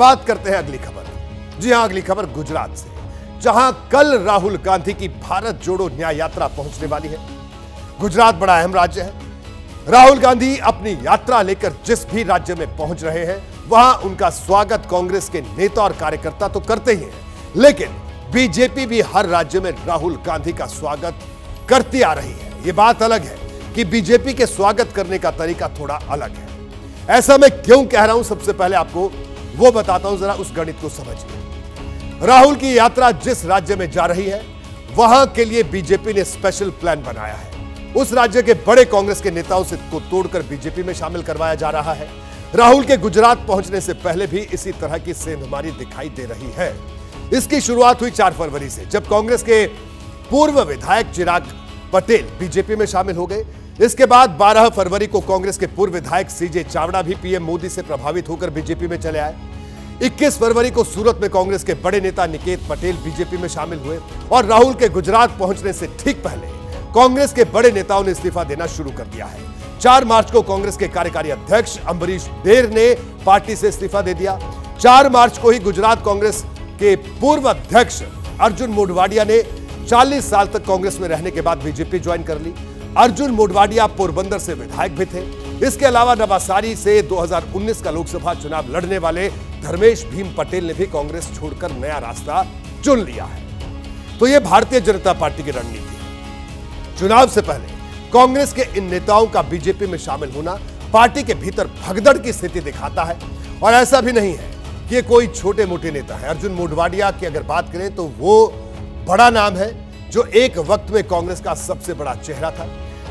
बात करते हैं अगली खबर। जी हां, अगली खबर गुजरात से, जहां कल राहुल गांधी की भारत जोड़ो न्याय यात्रा पहुंचने वाली है। गुजरात बड़ा अहम राज्य है। राहुल गांधी अपनी यात्रा लेकर जिस भी राज्य में पहुंच रहे हैं, वहां उनका स्वागत कांग्रेस के नेता और कार्यकर्ता तो करते ही हैं, लेकिन बीजेपी भी हर राज्य में राहुल गांधी का स्वागत करती आ रही है। यह बात अलग है कि बीजेपी के स्वागत करने का तरीका थोड़ा अलग है। ऐसा मैं क्यों कह रहा हूं, सबसे पहले आपको वो बताता हूं, जरा उस गणित को समझिए। राहुल की यात्रा जिस राज्य में जा रही है, वहां के लिए बीजेपी ने स्पेशल प्लान बनाया है। उस राज्य के बड़े कांग्रेस के नेताओं से को तोड़कर बीजेपी में शामिल करवाया जा रहा है। राहुल के गुजरात पहुंचने से पहले भी इसी तरह की सेंधमारी दिखाई दे रही है। इसकी शुरुआत हुई 4 फरवरी से, जब कांग्रेस के पूर्व विधायक चिराग पटेल बीजेपी में शामिल हो गए। इसके बाद 12 फरवरी को कांग्रेस के पूर्व विधायक सीजे चावड़ा भी पीएम मोदी से प्रभावित होकर बीजेपी में चले आए। 21 फरवरी को सूरत में कांग्रेस के बड़े नेता निकेत पटेल बीजेपी में शामिल हुए और राहुल के गुजरात पहुंचने से ठीक पहले कांग्रेस के बड़े नेताओं ने इस्तीफा देना शुरू कर दिया है। 4 मार्च को कांग्रेस के कार्यकारी अध्यक्ष अम्बरीश देर ने पार्टी से इस्तीफा दे दिया। 4 मार्च को ही गुजरात कांग्रेस के पूर्व अध्यक्ष अर्जुन मोढवाडिया ने 40 साल तक कांग्रेस में रहने के बाद बीजेपी ज्वाइन कर ली। अर्जुन मोढवाडिया पोरबंदर से विधायक भी थे। इसके अलावा नवासारी से 2019 का लोकसभा चुनाव लड़ने वाले धर्मेश भीम पटेल ने भी कांग्रेस छोड़कर नया रास्ता चुन लिया है। तो यह भारतीय जनता पार्टी की रणनीति है। चुनाव से पहले कांग्रेस के इन नेताओं का बीजेपी में शामिल होना पार्टी के भीतर भगदड़ की स्थिति दिखाता है। और ऐसा भी नहीं है कि ये कोई छोटे मोटे नेता है। अर्जुन मोढवाडिया की अगर बात करें तो वो बड़ा नाम है, जो एक वक्त में कांग्रेस का सबसे बड़ा चेहरा था।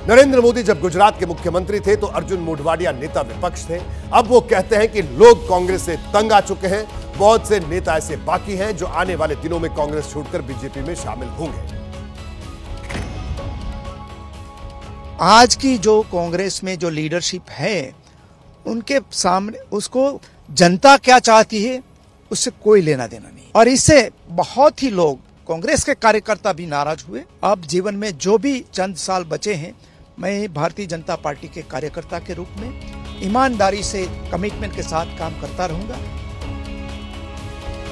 नरेंद्र मोदी जब गुजरात के मुख्यमंत्री थे तो अर्जुन मोढवाडिया नेता विपक्ष थे। अब वो कहते हैं कि लोग कांग्रेस से तंग आ चुके हैं। बहुत से नेता ऐसे बाकी हैं जो आने वाले दिनों में कांग्रेस छोड़कर बीजेपी में शामिल होंगे। आज की जो कांग्रेस में जो लीडरशिप है, उनके सामने उसको जनता क्या चाहती है उससे कोई लेना देना नहीं। और इससे बहुत ही लोग, कांग्रेस के कार्यकर्ता भी नाराज हुए। अब जीवन में जो भी चंद साल बचे हैं, मैं भारतीय जनता पार्टी के कार्यकर्ता के रूप में ईमानदारी से, कमिटमेंट के साथ काम करता रहूंगा।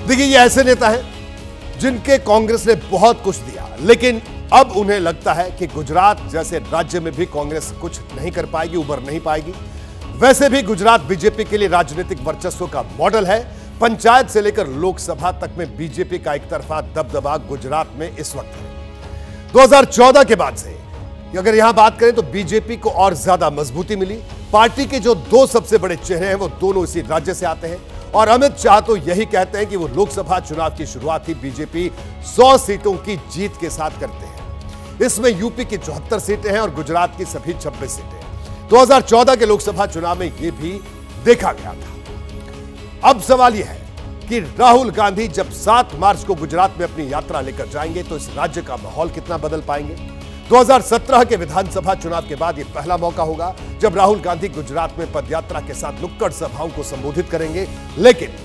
देखिए, ये ऐसे नेता हैं जिनके कांग्रेस ने बहुत कुछ दिया, लेकिन अब उन्हें लगता है कि गुजरात जैसे राज्य में भी कांग्रेस कुछ नहीं कर पाएगी, उबर नहीं पाएगी। वैसे भी गुजरात बीजेपी के लिए राजनीतिक वर्चस्व का मॉडल है। पंचायत से लेकर लोकसभा तक में बीजेपी का एक तरफा दबदबा गुजरात में इस वक्त है। 2014 के बाद से अगर यहां बात करें तो बीजेपी को और ज्यादा मजबूती मिली। पार्टी के जो 2 सबसे बड़े चेहरे हैं वो दोनों इसी राज्य से आते हैं और अमित शाह तो यही कहते हैं कि वो लोकसभा चुनाव की शुरुआत ही बीजेपी 100 सीटों की जीत के साथ करते हैं। इसमें यूपी की 74 सीटें हैं और गुजरात की सभी 26 सीटें। 2014 के लोकसभा चुनाव में यह भी देखा गया था। अब सवाल यह है कि राहुल गांधी जब 7 मार्च को गुजरात में अपनी यात्रा लेकर जाएंगे तो इस राज्य का माहौल कितना बदल पाएंगे। 2017 के विधानसभा चुनाव के बाद यह पहला मौका होगा जब राहुल गांधी गुजरात में पदयात्रा के साथ नुक्कड़ सभाओं को संबोधित करेंगे। लेकिन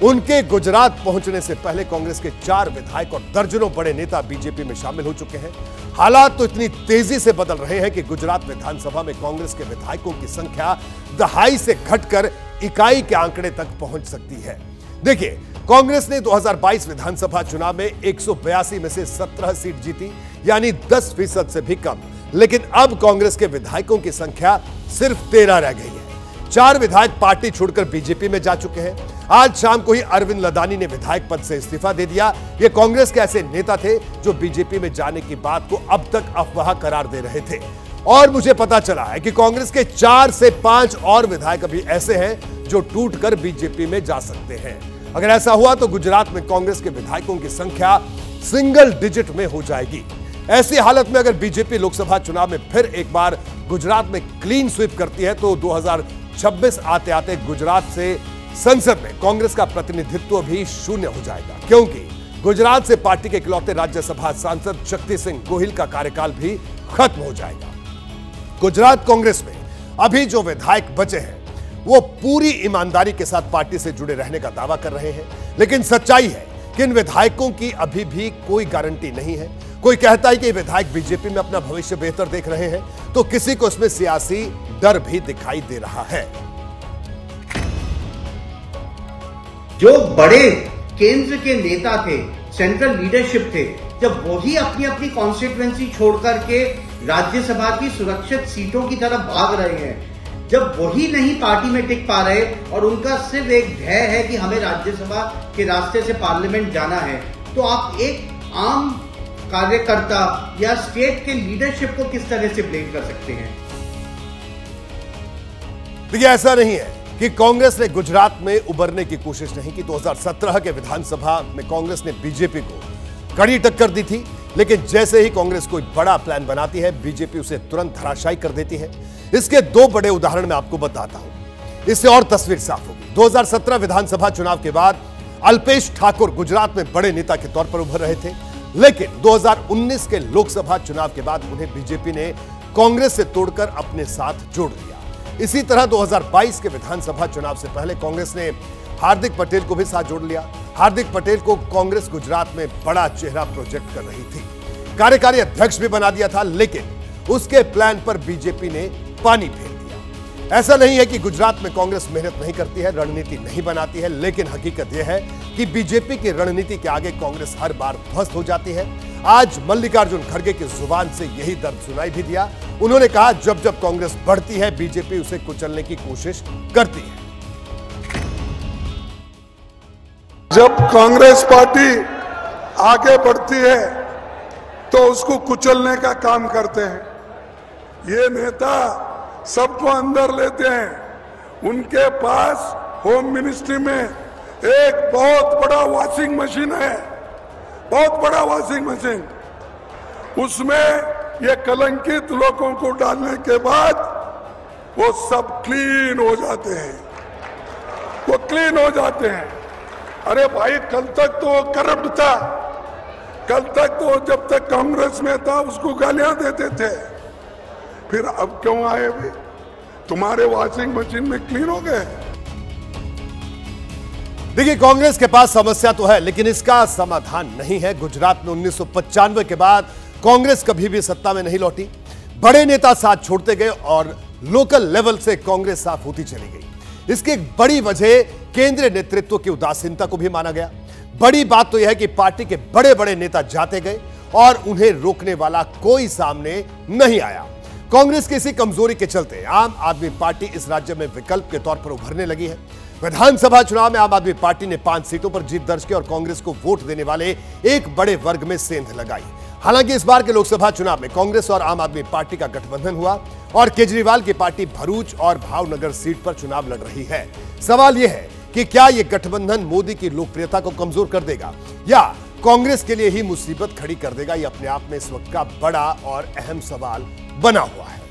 उनके गुजरात पहुंचने से पहले कांग्रेस के 4 विधायक और दर्जनों बड़े नेता बीजेपी में शामिल हो चुके हैं। हालात तो इतनी तेजी से बदल रहे हैं कि गुजरात विधानसभा में कांग्रेस के विधायकों की संख्या दहाई से घटकर इकाई के आंकड़े तक पहुंच सकती है। देखिए, कांग्रेस ने 2022 विधानसभा चुनाव में 182 में से 17 सीट जीती, यानी 10% से भी कम। लेकिन अब कांग्रेस के विधायकों की संख्या सिर्फ 13 रह गई है। 4 विधायक पार्टी छोड़कर बीजेपी में जा चुके हैं। आज शाम को ही अरविंद लदानी ने विधायक पद से इस्तीफा दे दिया। ये कांग्रेस के ऐसे नेता थे जो बीजेपी में जाने की बात को अब तक अफवाह करार दे रहे थे। और मुझे पता चला है कि कांग्रेस के 4 से 5 और विधायक अभी ऐसे हैं जो टूटकर बीजेपी में जा सकते हैं। अगर ऐसा हुआ तो गुजरात में कांग्रेस के विधायकों की संख्या सिंगल डिजिट में हो जाएगी। ऐसी हालत में अगर बीजेपी लोकसभा चुनाव में फिर एक बार गुजरात में क्लीन स्वीप करती है तो 2026 आते आते गुजरात से संसद में कांग्रेस का प्रतिनिधित्व भी शून्य हो जाएगा, क्योंकि गुजरात से पार्टी के इकलौते राज्यसभा सांसद शक्ति सिंह गोहिल का कार्यकाल भी खत्म हो जाएगा। गुजरात कांग्रेस में अभी जो विधायक बचे हैं वो पूरी ईमानदारी के साथ पार्टी से जुड़े रहने का दावा कर रहे हैं, लेकिन सच्चाई है कि इन विधायकों की अभी भी कोई गारंटी नहीं है। कोई कहता है कि विधायक बीजेपी में अपना भविष्य बेहतर देख रहे हैं, तो किसी को इसमें सियासी डर भी दिखाई दे रहा है। जो बड़े केंद्र के नेता थे, सेंट्रल लीडरशिप थे, जब वही अपनी अपनी कॉन्स्टिट्यूएंसी छोड़ करके राज्यसभा की सुरक्षित सीटों की तरफ भाग रहे हैं, जब वही नहीं पार्टी में टिक पा रहे और उनका सिर्फ एक ध्येय है कि हमें राज्यसभा के रास्ते से पार्लियामेंट जाना है, तो आप एक आम कार्यकर्ता या स्टेट के लीडरशिप को किस तरह से ब्लेम कर सकते हैं? देखिए, ऐसा नहीं है कि कांग्रेस ने गुजरात में उबरने की कोशिश नहीं की। 2017 के विधानसभा में कांग्रेस ने बीजेपी को कड़ी टक्कर दी थी, लेकिन जैसे ही कांग्रेस कोई बड़ा प्लान बनाती है, बीजेपी उसे तुरंत धराशायी कर देती है। इसके दो बड़े उदाहरण मैं आपको बताता हूं, इससे और तस्वीर साफ होगी। 2017 विधानसभा चुनाव के बाद अल्पेश ठाकुर गुजरात में बड़े नेता के तौर पर उभर रहे थे, लेकिन 2019 के लोकसभा चुनाव के बाद उन्हें बीजेपी ने कांग्रेस से तोड़कर अपने साथ जोड़ दिया। इसी तरह 2022 के विधानसभा चुनाव से पहले कांग्रेस ने हार्दिक पटेल को भी साथ जोड़ लिया। हार्दिक पटेल को कांग्रेस गुजरात में बड़ा चेहरा प्रोजेक्ट कर रही थी, कार्यकारी अध्यक्ष भी बना दिया था, लेकिन उसके प्लान पर बीजेपी ने पानी फेर दिया। ऐसा नहीं है कि गुजरात में कांग्रेस मेहनत नहीं करती है, रणनीति नहीं बनाती है, लेकिन हकीकत यह है कि बीजेपी की रणनीति के आगे कांग्रेस हर बार ध्वस्त हो जाती है। आज मल्लिकार्जुन खड़गे की जुबान से यही दर्द सुनाई भी दिया। उन्होंने कहा, जब जब कांग्रेस बढ़ती है, बीजेपी उसे कुचलने की कोशिश करती है। जब कांग्रेस पार्टी आगे बढ़ती है तो उसको कुचलने का काम करते हैं। ये नेता सबको अंदर लेते हैं। उनके पास होम मिनिस्ट्री में एक बहुत बड़ा वॉशिंग मशीन है, बहुत बड़ा वॉशिंग मशीन। उसमें ये कलंकित लोगों को डालने के बाद वो सब क्लीन हो जाते हैं, वो क्लीन हो जाते हैं। अरे भाई, कल तक तो वो करप्ट था, कल तक तो जब तक कांग्रेस में था उसको गालियां देते थे, फिर अब क्यों आए भी? तुम्हारे वॉशिंग मशीन में क्लीन हो गए। देखिए, कांग्रेस के पास समस्या तो है, लेकिन इसका समाधान नहीं है। गुजरात में 1995 के बाद कांग्रेस कभी भी सत्ता में नहीं लौटी। बड़े नेता साथ छोड़ते गए और लोकल लेवल से कांग्रेस साफ होती चली गई। इसकी एक बड़ी वजह केंद्रीय नेतृत्व की उदासीनता को भी माना गया। बड़ी बात तो यह है कि पार्टी के बड़े बड़े नेता जाते गए और उन्हें रोकने वाला कोई सामने नहीं आया। कांग्रेस की इसी कमजोरी के चलते आम आदमी पार्टी इस राज्य में विकल्प के तौर पर उभरने लगी है। विधानसभा चुनाव में आम आदमी पार्टी ने 5 सीटों पर जीत दर्ज की और कांग्रेस को वोट देने वाले एक बड़े वर्ग में सेंध लगाई। हालांकि इस बार के लोकसभा चुनाव में कांग्रेस और आम आदमी पार्टी का गठबंधन हुआ और केजरीवाल की पार्टी भरूच और भावनगर सीट पर चुनाव लड़ रही है। सवाल यह है कि क्या यह गठबंधन मोदी की लोकप्रियता को कमजोर कर देगा या कांग्रेस के लिए ही मुसीबत खड़ी कर देगा? यह अपने आप में इस वक्त का बड़ा और अहम सवाल बना हुआ है।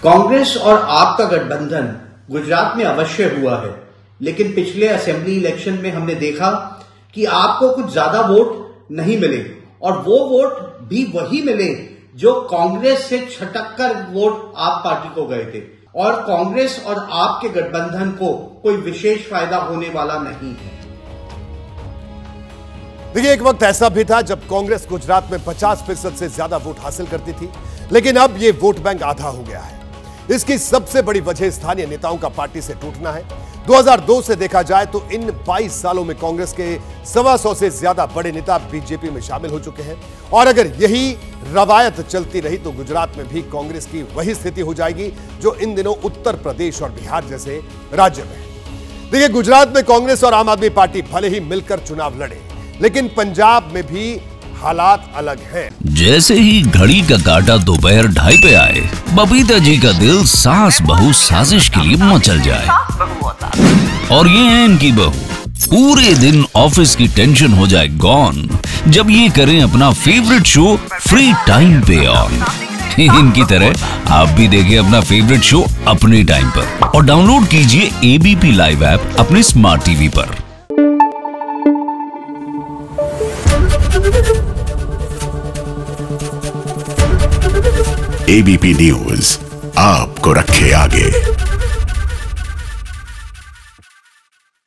कांग्रेस और आप का गठबंधन गुजरात में अवश्य हुआ है, लेकिन पिछले असेंबली इलेक्शन में हमने देखा कि आपको कुछ ज्यादा वोट नहीं मिले और वो वोट भी वही मिले जो कांग्रेस से छटक कर वोट आप पार्टी को गए थे और कांग्रेस और आपके गठबंधन को कोई विशेष फायदा होने वाला नहीं है। देखिए, एक वक्त ऐसा भी था जब कांग्रेस गुजरात में 50% से ज्यादा वोट हासिल करती थी, लेकिन अब यह वोट बैंक आधा हो गया है। इसकी सबसे बड़ी वजह स्थानीय नेताओं का पार्टी से टूटना है। 2002 से देखा जाए तो इन 22 सालों में कांग्रेस के 125 से ज्यादा बड़े नेता बीजेपी में शामिल हो चुके हैं और अगर यही रवायत चलती रही तो गुजरात में भी कांग्रेस की वही स्थिति हो जाएगी जो इन दिनों उत्तर प्रदेश और बिहार जैसे राज्य में है। देखिए, गुजरात में कांग्रेस और आम आदमी पार्टी भले ही मिलकर चुनाव लड़े, लेकिन पंजाब में भी हालात अलग हैं। जैसे ही घड़ी का काटा दोपहर 2:30 पे आए, बबीता जी का दिल सास बहू साजिश के लिए मचल जाए। और ये है इनकी बहू, पूरे दिन ऑफिस की टेंशन हो जाए गॉन जब ये करें अपना फेवरेट शो फ्री टाइम पे ऑन। इनकी तरह आप भी देखिए अपना फेवरेट शो अपने टाइम पर और डाउनलोड कीजिए एबीपी लाइव ऐप अपने स्मार्ट टीवी पर। एबीपी न्यूज आपको रखे आगे।